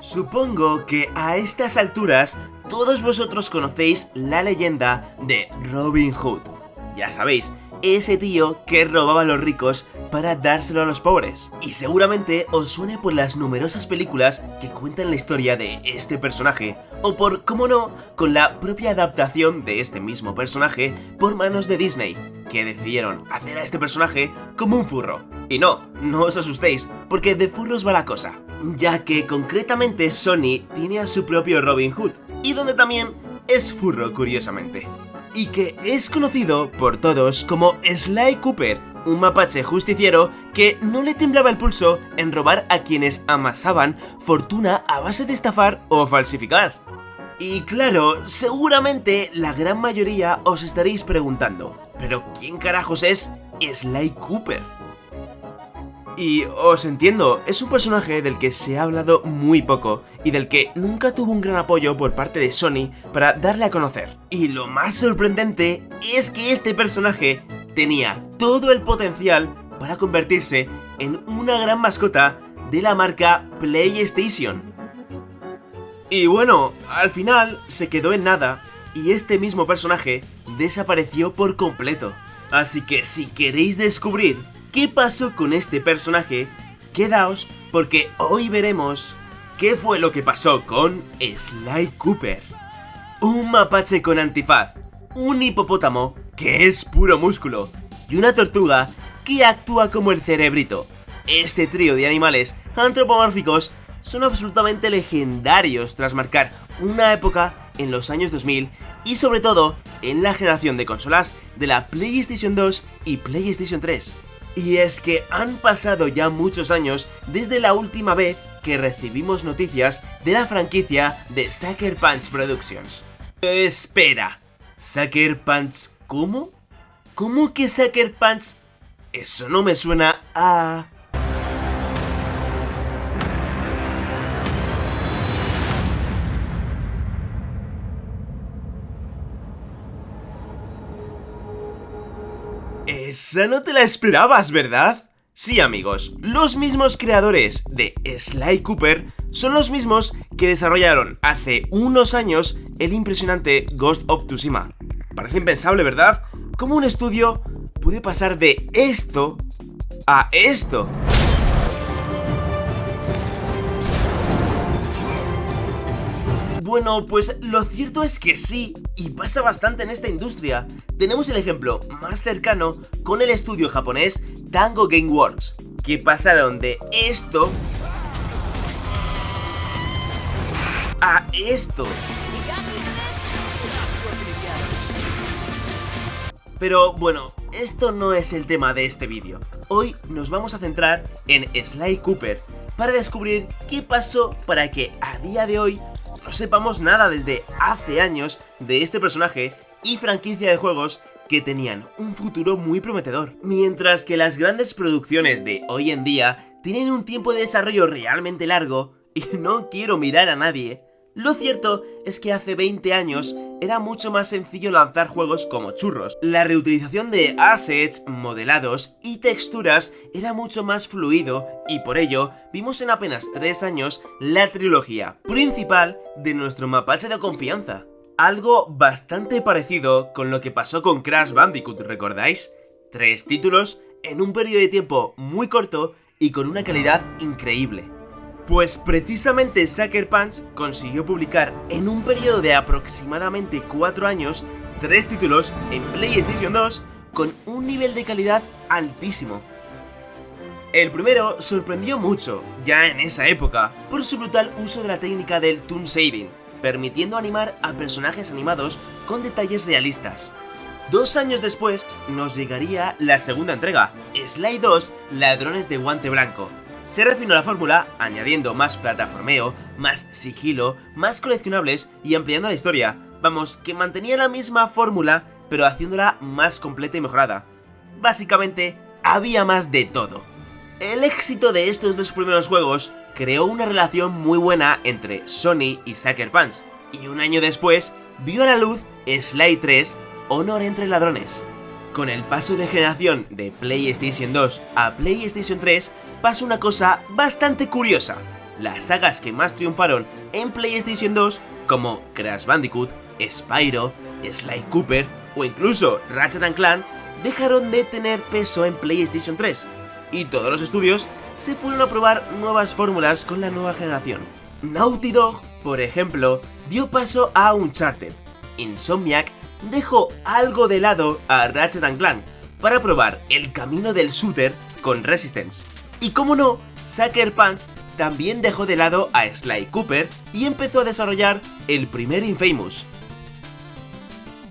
Supongo que a estas alturas todos vosotros conocéis la leyenda de Robin Hood. Ya sabéis, ese tío que robaba a los ricos para dárselo a los pobres. Y seguramente os suene por las numerosas películas que cuentan la historia de este personaje, o por, cómo no, con la propia adaptación de este mismo personaje por manos de Disney, que decidieron hacer a este personaje como un furro. Y no os asustéis, porque de furros va la cosa, ya que concretamente Sony tiene a su propio Robin Hood, y donde también es furro curiosamente. Y que es conocido por todos como Sly Cooper, un mapache justiciero que no le temblaba el pulso en robar a quienes amasaban fortuna a base de estafar o falsificar. Y claro, seguramente la gran mayoría os estaréis preguntando, ¿pero quién carajos es Sly Cooper? Y os entiendo, es un personaje del que se ha hablado muy poco y del que nunca tuvo un gran apoyo por parte de Sony para darle a conocer. Y lo más sorprendente es que este personaje tenía todo el potencial para convertirse en una gran mascota de la marca PlayStation. Y bueno, al final se quedó en nada y este mismo personaje desapareció por completo. Así que si queréis descubrir ¿qué pasó con este personaje? Quedaos porque hoy veremos qué fue lo que pasó con Sly Cooper. Un mapache con antifaz, un hipopótamo que es puro músculo y una tortuga que actúa como el cerebrito. Este trío de animales antropomórficos son absolutamente legendarios tras marcar una época en los años 2000 y sobre todo en la generación de consolas de la PlayStation 2 y PlayStation 3. Y es que han pasado ya muchos años desde la última vez que recibimos noticias de la franquicia de Sucker Punch Productions. Espera, ¿Sucker Punch cómo? ¿Cómo que Sucker Punch? Eso no me suena a... Esa no te la esperabas, ¿verdad? Sí, amigos, los mismos creadores de Sly Cooper son los mismos que desarrollaron hace unos años el impresionante Ghost of Tsushima. Parece impensable, ¿verdad? ¿Cómo un estudio puede pasar de esto a esto? Bueno, pues lo cierto es que sí, y pasa bastante en esta industria. Tenemos el ejemplo más cercano con el estudio japonés Tango Gameworks, que pasaron de esto a esto. Pero bueno, esto no es el tema de este vídeo. Hoy nos vamos a centrar en Sly Cooper para descubrir qué pasó para que a día de hoy no sepamos nada desde hace años de este personaje y franquicia de juegos que tenían un futuro muy prometedor. Mientras que las grandes producciones de hoy en día tienen un tiempo de desarrollo realmente largo, y no quiero mirar a nadie, lo cierto es que hace 20 años era mucho más sencillo lanzar juegos como churros. La reutilización de assets, modelados y texturas era mucho más fluido y por ello vimos en apenas 3 años la trilogía principal de nuestro mapache de confianza. Algo bastante parecido con lo que pasó con Crash Bandicoot, ¿recordáis? 3 títulos en un periodo de tiempo muy corto y con una calidad increíble. Pues precisamente Sucker Punch consiguió publicar en un periodo de aproximadamente 4 años 3 títulos en PlayStation 2 con un nivel de calidad altísimo. El primero sorprendió mucho, ya en esa época, por su brutal uso de la técnica del toon shading, permitiendo animar a personajes animados con detalles realistas. 2 años después nos llegaría la segunda entrega, Sly 2 Ladrones de Guante Blanco. Se refinó la fórmula añadiendo más plataformeo, más sigilo, más coleccionables y ampliando la historia. Vamos, que mantenía la misma fórmula, pero haciéndola más completa y mejorada. Básicamente, había más de todo. El éxito de estos 2 primeros juegos creó una relación muy buena entre Sony y Sucker Punch, y un año después vio a la luz Sly 3, Honor entre Ladrones. Con el paso de generación de PlayStation 2 a PlayStation 3 pasa una cosa bastante curiosa. las sagas que más triunfaron en PlayStation 2, como Crash Bandicoot, Spyro, Sly Cooper o incluso Ratchet & Clank, dejaron de tener peso en PlayStation 3, y todos los estudios se fueron a probar nuevas fórmulas con la nueva generación. Naughty Dog, por ejemplo, dio paso a Uncharted. Insomniac dejó algo de lado a Ratchet & Clank para probar el camino del shooter con Resistance. Y como no, Sucker Punch también dejó de lado a Sly Cooper y empezó a desarrollar el primer Infamous.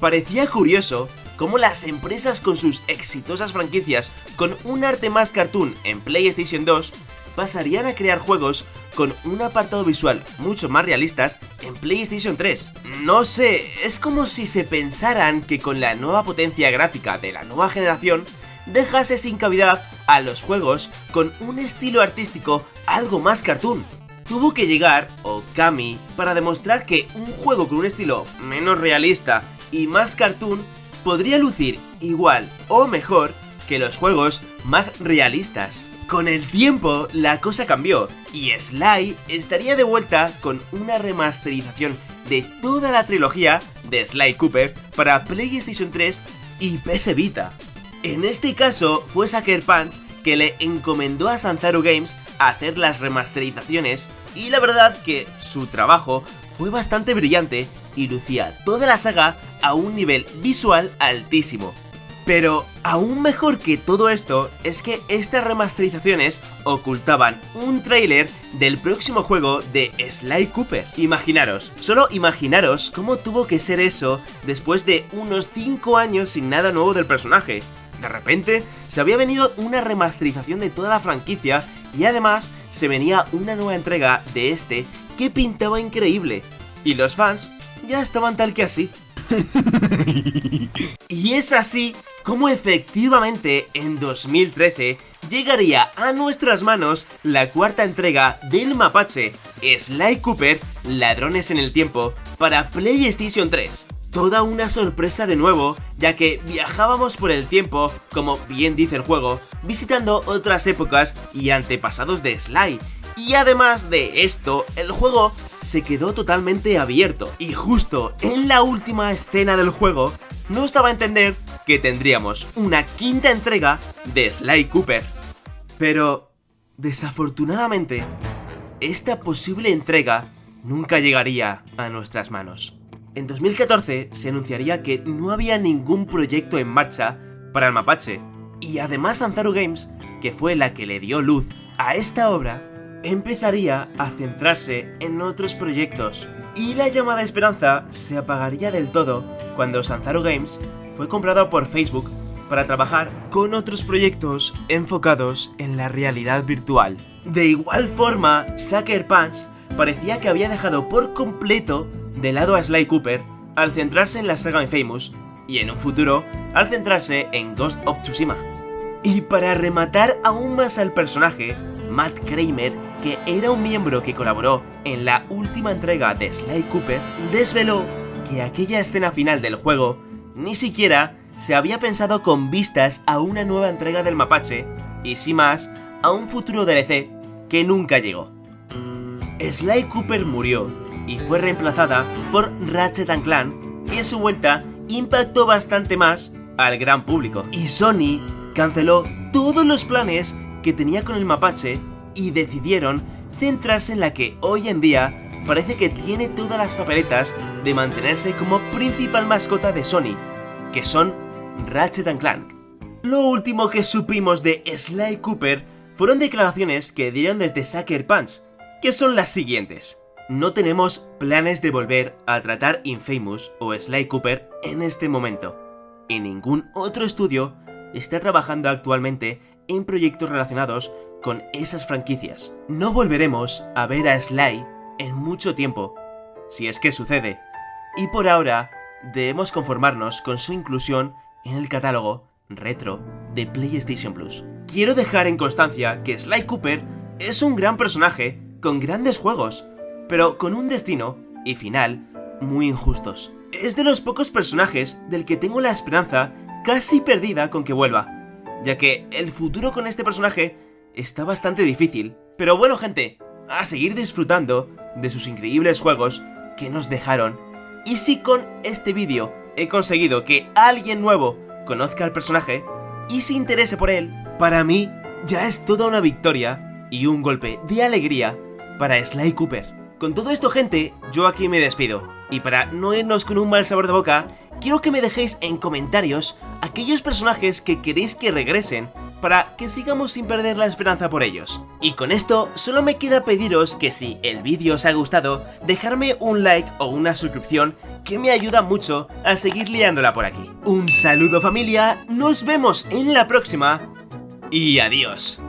Parecía curioso cómo las empresas con sus exitosas franquicias con un arte más cartoon en PlayStation 2 pasarían a crear juegos con un apartado visual mucho más realistas en PlayStation 3. No sé, es como si se pensaran que con la nueva potencia gráfica de la nueva generación dejase sin cavidad a los juegos con un estilo artístico algo más cartoon. Tuvo que llegar Okami para demostrar que un juego con un estilo menos realista y más cartoon podría lucir igual o mejor que los juegos más realistas. Con el tiempo la cosa cambió y Sly estaría de vuelta con una remasterización de toda la trilogía de Sly Cooper para PlayStation 3 y PS Vita. En este caso fue Sucker Punch que le encomendó a Sanzaru Games hacer las remasterizaciones, y la verdad que su trabajo fue bastante brillante y lucía toda la saga a un nivel visual altísimo. Pero aún mejor que todo esto es que estas remasterizaciones ocultaban un tráiler del próximo juego de Sly Cooper. Imaginaros, solo imaginaros cómo tuvo que ser eso después de unos 5 años sin nada nuevo del personaje. De repente se había venido una remasterización de toda la franquicia y además se venía una nueva entrega de este que pintaba increíble. Y los fans ya estaban tal que así. Y es así como efectivamente en 2013 llegaría a nuestras manos la cuarta entrega del mapache Sly Cooper Ladrones en el Tiempo para PlayStation 3. Toda una sorpresa de nuevo, ya que viajábamos por el tiempo, como bien dice el juego, visitando otras épocas y antepasados de Sly. Y además de esto, el juego se quedó totalmente abierto, y justo en la última escena del juego nos daba a entender que tendríamos una quinta entrega de Sly Cooper. Pero, desafortunadamente, esta posible entrega nunca llegaría a nuestras manos. En 2014 se anunciaría que no había ningún proyecto en marcha para el mapache, y además Sanzaru Games, que fue la que le dio luz a esta obra, empezaría a centrarse en otros proyectos, y la llamada esperanza se apagaría del todo cuando Sanzaru Games fue comprado por Facebook para trabajar con otros proyectos enfocados en la realidad virtual. De igual forma, Sucker Punch parecía que había dejado por completo de lado a Sly Cooper al centrarse en la saga Infamous, y en un futuro al centrarse en Ghost of Tsushima. Y para rematar aún más al personaje, Matt Kramer, que era un miembro que colaboró en la última entrega de Sly Cooper, desveló que aquella escena final del juego ni siquiera se había pensado con vistas a una nueva entrega del mapache, y sin más, a un futuro DLC que nunca llegó. Sly Cooper murió y fue reemplazada por Ratchet & Clank, que en su vuelta impactó bastante más al gran público. Y Sony canceló todos los planes que tenía con el mapache y decidieron centrarse en la que hoy en día parece que tiene todas las papeletas de mantenerse como principal mascota de Sony, que son Ratchet & Clank. Lo último que supimos de Sly Cooper fueron declaraciones que dieron desde Sucker Punch, que son las siguientes: no tenemos planes de volver a tratar Infamous o Sly Cooper en este momento, y ningún otro estudio está trabajando actualmente en proyectos relacionados con esas franquicias. No volveremos a ver a Sly en mucho tiempo, si es que sucede, y por ahora debemos conformarnos con su inclusión en el catálogo retro de PlayStation Plus. Quiero dejar en constancia que Sly Cooper es un gran personaje con grandes juegos, pero con un destino y final muy injustos. Es de los pocos personajes del que tengo la esperanza casi perdida con que vuelva, ya que el futuro con este personaje está bastante difícil. Pero bueno, gente, a seguir disfrutando de sus increíbles juegos que nos dejaron. Y si con este vídeo he conseguido que alguien nuevo conozca al personaje y se interese por él, para mí ya es toda una victoria y un golpe de alegría para Sly Cooper. Con todo esto, gente, yo aquí me despido. Y para no irnos con un mal sabor de boca, quiero que me dejéis en comentarios aquellos personajes que queréis que regresen para que sigamos sin perder la esperanza por ellos. Y con esto, solo me queda pediros que si el vídeo os ha gustado, dejarme un like o una suscripción que me ayuda mucho a seguir liándola por aquí. Un saludo, familia, nos vemos en la próxima y adiós.